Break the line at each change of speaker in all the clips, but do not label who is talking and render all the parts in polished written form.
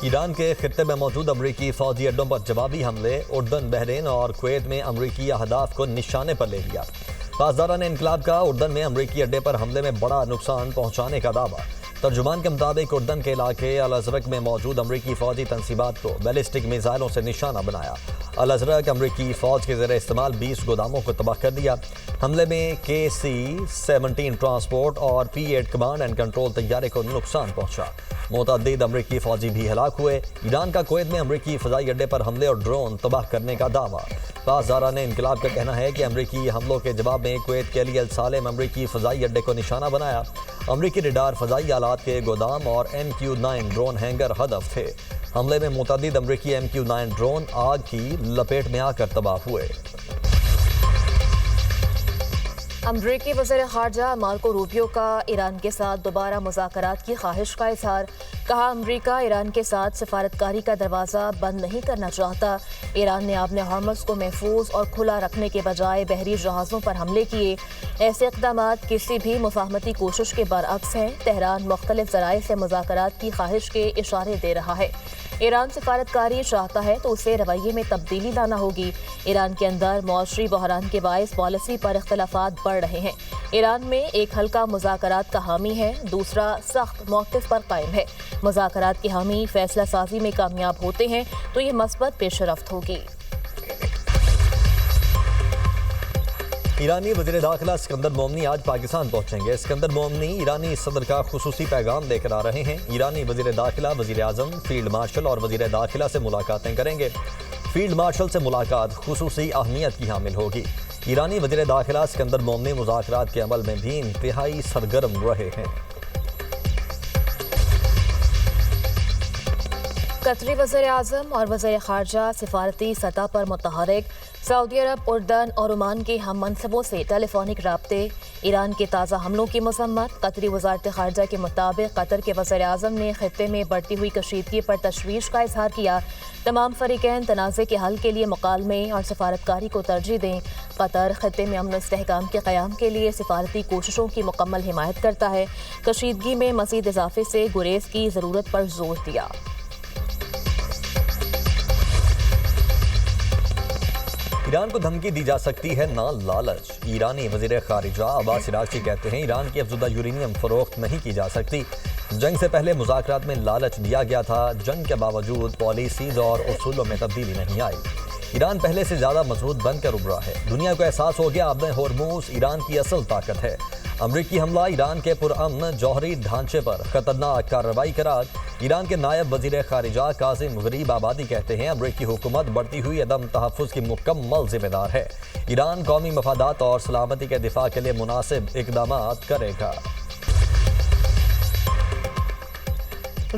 ایران کے خطے میں موجود امریکی فوجی اڈوں پر جوابی حملے، اردن، بحرین اور کویت میں امریکی اہداف کو نشانے پر لے لیا۔ پاسداران انقلاب کا اردن میں امریکی اڈے پر حملے میں بڑا نقصان پہنچانے کا دعویٰ۔ ترجمان کے مطابق اردن کے علاقے الازرق میں موجود امریکی فوجی تنصیبات کو بیلسٹک میزائلوں سے نشانہ بنایا۔ الازرق امریکی فوج کے زیر استعمال 20 گوداموں کو تباہ کر دیا۔ حملے میں KC-17 ٹرانسپورٹ اور P-8 کمانڈ اینڈ کنٹرول طیارے کو نقصان پہنچا۔ متعدد امریکی فوجی بھی ہلاک ہوئے۔ ایران کا کویت میں امریکی فضائی اڈے پر حملے اور ڈرون تباہ کرنے کا دعویٰ۔ پاسداران انقلاب کا کہنا ہے کہ امریکی حملوں کے جواب میں کویت کے علی السالم امریکی فضائی اڈے کو نشانہ بنایا۔ امریکی ریڈار، فضائی آلات کے گودام اور MQ-9 ڈرون ہینگر ہدف تھے۔ حملے میں متعدد امریکی MQ-9 ڈرون آگ کی لپیٹ میں آ کر تباہ ہوئے۔
امریکی وزیر خارجہ مارکو روبیو کا ایران کے ساتھ دوبارہ مذاکرات کی خواہش کا اظہار۔ کہا امریکہ ایران کے ساتھ سفارتکاری کا دروازہ بند نہیں کرنا چاہتا۔ ایران نے اپنے ہارمز کو محفوظ اور کھلا رکھنے کے بجائے بحری جہازوں پر حملے کیے۔ ایسے اقدامات کسی بھی مفاہمتی کوشش کے برعکس ہیں۔ تہران مختلف ذرائع سے مذاکرات کی خواہش کے اشارے دے رہا ہے۔ ایران سفارتکاری چاہتا ہے تو اسے رویے میں تبدیلی لانا ہوگی۔ ایران کے اندر معاشی بحران کے باعث پالیسی پر اختلافات بڑھ رہے ہیں۔ ایران میں ایک ہلکا مذاکرات کا حامی ہے، دوسرا سخت موقف پر قائم ہے۔ مذاکرات کے حامی فیصلہ سازی میں کامیاب ہوتے ہیں تو یہ مثبت پیش رفت ہوگی۔
ایرانی وزیر داخلہ اسکندر مومنی آج پاکستان پہنچیں گے۔ اسکندر مومنی ایرانی صدر کا خصوصی پیغام لے کر آ رہے ہیں۔ ایرانی وزیر داخلہ، وزیر اعظم، فیلڈ مارشل اور وزیر داخلہ سے ملاقاتیں کریں گے۔ فیلڈ مارشل سے ملاقات خصوصی اہمیت کی حامل ہوگی۔ ایرانی وزیر داخلہ اسکندر مومنی مذاکرات کے عمل میں بھی انتہائی سرگرم رہے ہیں۔
قطری وزیر اعظم اور وزیر خارجہ سفارتی سطح پر متحرک۔ سعودی عرب، اردن اور عمان کے ہم منصبوں سے ٹیلی فونک رابطے۔ ایران کے تازہ حملوں کی مذمت۔ قطری وزارت خارجہ کے مطابق قطر کے وزیر اعظم نے خطے میں بڑھتی ہوئی کشیدگی پر تشویش کا اظہار کیا۔ تمام فریقین تنازع کے حل کے لیے مکالمے اور سفارتکاری کو ترجیح دیں۔ قطر خطے میں امن و استحکام کے قیام کے لیے سفارتی کوششوں کی مکمل حمایت کرتا ہے۔ کشیدگی میں مزید اضافے سے گریز کی ضرورت پر زور دیا۔
ایران کو دھمکی دی جا سکتی ہے، نہ لالچ۔ ایرانی وزیر خارجہ عباس عراقچی کہتے ہیں ایران کی افزودہ یورینیم فروخت نہیں کی جا سکتی۔ جنگ سے پہلے مذاکرات میں لالچ دیا گیا تھا، جنگ کے باوجود پالیسیز اور اصولوں میں تبدیلی نہیں آئی۔ ایران پہلے سے زیادہ مضبوط بن کر ابھرا ہے۔ دنیا کو احساس ہو گیا اب ہرموز ایران کی اصل طاقت ہے۔ امریکی حملہ ایران کے پرامن جوہری ڈھانچے پر خطرناک کارروائی قرار۔ ایران کے نائب وزیر خارجہ کاظم غریب آبادی کہتے ہیں امریکی حکومت بڑھتی ہوئی عدم تحفظ کی مکمل ذمہ دار ہے۔ ایران قومی مفادات اور سلامتی کے دفاع کے لیے مناسب اقدامات کرے گا۔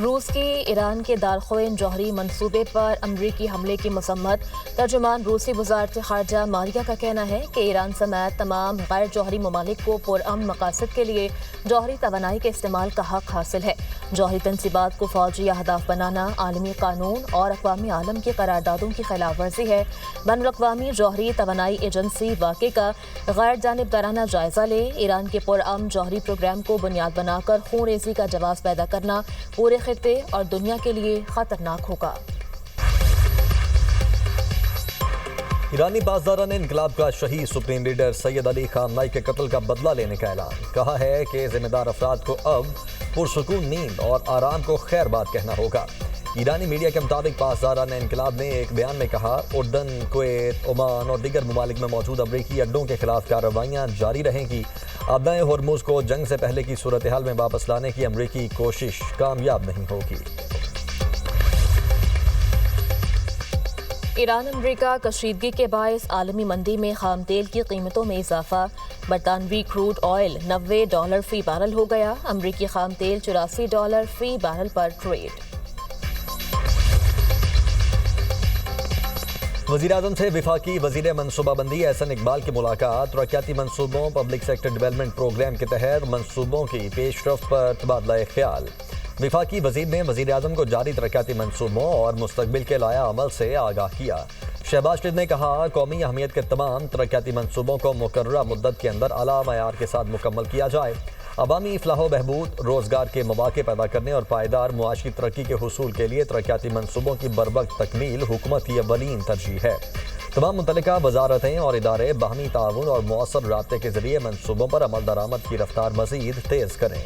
روس کی ایران کے دارالخوین جوہری منصوبے پر امریکی حملے کی مذمت۔ ترجمان روسی وزارت خارجہ مالیہ کا کہنا ہے کہ ایران سمیت تمام غیر جوہری ممالک کو پرامن مقاصد کے لیے جوہری توانائی کے استعمال کا حق حاصل ہے۔ جوہری تنصیبات کو فوجی اہداف بنانا عالمی قانون اور اقوام عالم کی قراردادوں کی خلاف ورزی ہے۔ بین الاقوامی جوہری توانائی ایجنسی واقعے کا غیر جانبدارانہ جائزہ لے۔ ایران کے پرامن جوہری پروگرام کو بنیاد بنا کر خون ریزی کا جواز پیدا کرنا پورے خطے اور دنیا کے لیے خطرناک ہوگا۔
ایرانی پاسداران انقلاب کا شہید سپریم لیڈر سید علی خامنائی کے قتل کا بدلہ لینے کا اعلان۔ کہا ہے کہ ذمہ دار افراد کو اب پرسکون نیند اور آرام کو خیر بات کہنا ہوگا۔ ایرانی میڈیا کے مطابق پاسداران انقلاب نے ایک بیان میں کہا اردن، کویت، عمان اور دیگر ممالک میں موجود امریکی اڈوں کے خلاف کارروائیاں جاری رہیں گی۔ آبدائے ہرموز کو جنگ سے پہلے کی صورتحال میں واپس لانے کی امریکی کوشش کامیاب نہیں ہوگی۔
ایران امریکہ کشیدگی کے باعث عالمی منڈی میں خام تیل کی قیمتوں میں اضافہ۔ برطانوی کروڈ آئل $90 فی بیرل ہو گیا۔ امریکی خام تیل $84 فی بیرل پر ٹریڈ۔
وزیراعظم سے وفاقی وزیر منصوبہ بندی احسن اقبال کی ملاقات۔ ترقیاتی منصوبوں، پبلک سیکٹر ڈیولپمنٹ پروگرام کے تحت منصوبوں کی پیش رفت پر تبادلہ خیال۔ وفاقی وزیر نے وزیر اعظم کو جاری ترقیاتی منصوبوں اور مستقبل کے لائحہ عمل سے آگاہ کیا۔ شہباز شریف نے کہا قومی اہمیت کے تمام ترقیاتی منصوبوں کو مقررہ مدت کے اندر اعلیٰ معیار کے ساتھ مکمل کیا جائے۔ عوامی فلاح و بہبود، روزگار کے مواقع پیدا کرنے اور پائیدار معاشی ترقی کے حصول کے لیے ترقیاتی منصوبوں کی بروقت تکمیل حکومت کی اولین ترجیح ہے۔ تمام متعلقہ وزارتیں اور ادارے باہمی تعاون اور مؤثر رابطے کے ذریعے منصوبوں پر عمل درآمد کی رفتار مزید تیز کریں۔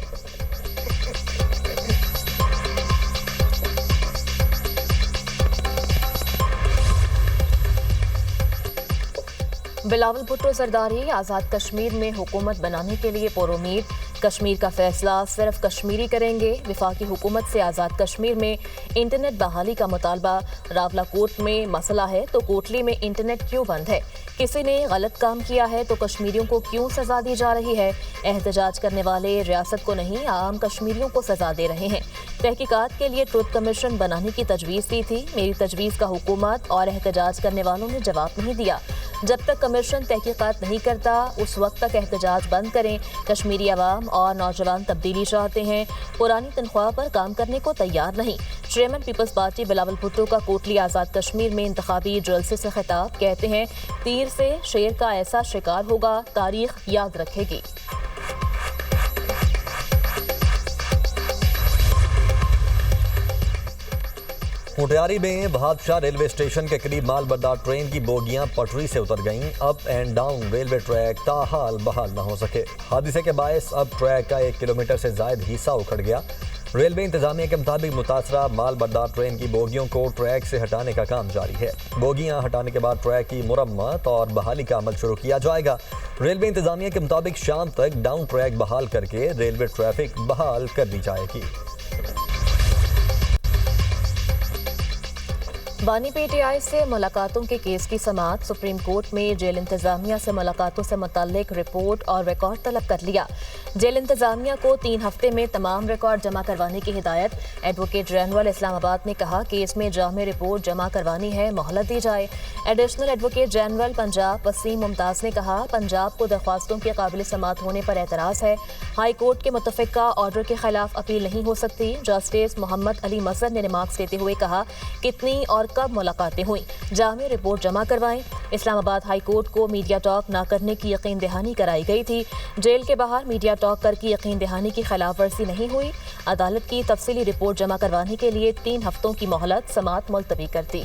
بلاول بھٹو زرداری آزاد کشمیر میں حکومت بنانے کے لیے پرامید، کشمیر کا فیصلہ صرف کشمیری کریں گے۔ وفاقی حکومت سے آزاد کشمیر میں انٹرنیٹ بحالی کا مطالبہ۔ راولہ کوٹ میں مسئلہ ہے تو کوٹلی میں انٹرنیٹ کیوں بند ہے؟ کسی نے غلط کام کیا ہے تو کشمیریوں کو کیوں سزا دی جا رہی ہے؟ احتجاج کرنے والے ریاست کو نہیں، عام کشمیریوں کو سزا دے رہے ہیں۔ تحقیقات کے لیے ٹروتھ کمیشن بنانے کی تجویز دی تھی، میری تجویز کا حکومت اور احتجاج کرنے والوں نے جواب نہیں دیا۔ جب تک کمیشن تحقیقات نہیں کرتا اس وقت تک احتجاج بند کریں۔ کشمیری عوام اور نوجوان تبدیلی چاہتے ہیں، پرانی تنخواہ پر کام کرنے کو تیار نہیں۔ Chairman Peoples Party Bilawal Bhutto کا کوٹلی آزاد کشمیر میں انتخابی جلسے سے خطاب، کہتے ہیں تیر سے شیر کا ایسا شکار ہوگا، تاریخ یاد رکھے گی۔
موٹیاری میں بہادشاہ ریلوے اسٹیشن کے قریب مال بردار ٹرین کی بوگیاں پٹری سے اتر گئیں۔ Up and down railway track تاحال بحال نہ ہو سکے۔ حادثے کے باعث اب ٹریک کا 1 کلومیٹر سے زائد حصہ اکھڑ گیا۔ ریلوے انتظامیہ کے مطابق متاثرہ مال بردار ٹرین کی بوگیوں کو ٹریک سے ہٹانے کا کام جاری ہے۔ بوگیاں ہٹانے کے بعد ٹریک کی مرمت اور بحالی کا عمل شروع کیا جائے گا۔ ریلوے انتظامیہ کے مطابق شام تک ڈاؤن ٹریک بحال کر کے ریلوے ٹریفک بحال کر دی جائے گی۔
بانی پی ٹی آئی سے ملاقاتوں کے کیس کی سماعت، سپریم کورٹ میں جیل انتظامیہ سے ملاقاتوں سے متعلق رپورٹ اور ریکارڈ طلب کر لیا۔ جیل انتظامیہ کو 3 ہفتے میں تمام ریکارڈ جمع کروانے کی ہدایت۔ ایڈوکیٹ جنرل اسلام آباد نے کہا کیس میں جامع رپورٹ جمع کروانی ہے، مہلت دی جائے۔ Additional advocate general Punjab Waseem Mumtaz نے کہا پنجاب کو درخواستوں کے قابل سماعت ہونے پر اعتراض ہے، ہائی کورٹ کے متفقہ آرڈر کے خلاف اپیل نہیں ہو سکتی۔ جسٹس محمد علی مظہر نے ریمارکس دیتے ہوئے کہا کتنی اور کب ملاقاتیں ہوئیں، جامع رپورٹ جمع کروائیں۔ اسلام آباد ہائی کورٹ کو میڈیا ٹاک نہ کرنے کی یقین دہانی کرائی گئی تھی، جیل کے باہر میڈیا ٹاک کر کی یقین دہانی کی خلاف ورزی نہیں ہوئی۔ عدالت کی تفصیلی رپورٹ جمع کروانے کے لیے 3 ہفتوں کی مہلت، سماعت ملتوی کر دی۔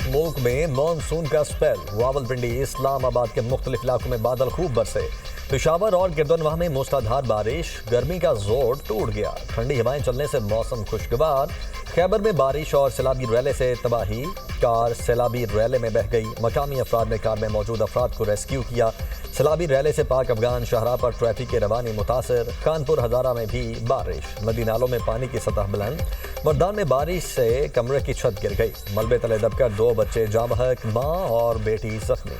ملک میں مانسون کا سپیل، راولپنڈی، اسلام آباد کے مختلف علاقوں میں بادل خوب برسے۔ پشاور اور گردنواہ میں موسلادھار بارش، گرمی کا زور ٹوٹ گیا۔ ٹھنڈی ہوائیں چلنے سے موسم خوشگوار۔ خیبر میں بارش اور سیلابی ریلے سے تباہی، کار سیلابی ریلے میں بہہ گئی۔ مقامی افراد نے کار میں موجود افراد کو ریسکیو کیا۔ سیلابی ریلے سے پاک افغان شاہراہ پر ٹریفک کی روانی متاثر۔ کانپور ہزارہ میں بھی بارش، ندی نالوں میں پانی کی سطح بلند۔ مردان میں بارش سے کمرے کی چھت گر گئی، ملبے تلے دب کر 2 بچے جاں بحق، ماں اور بیٹی زخمی۔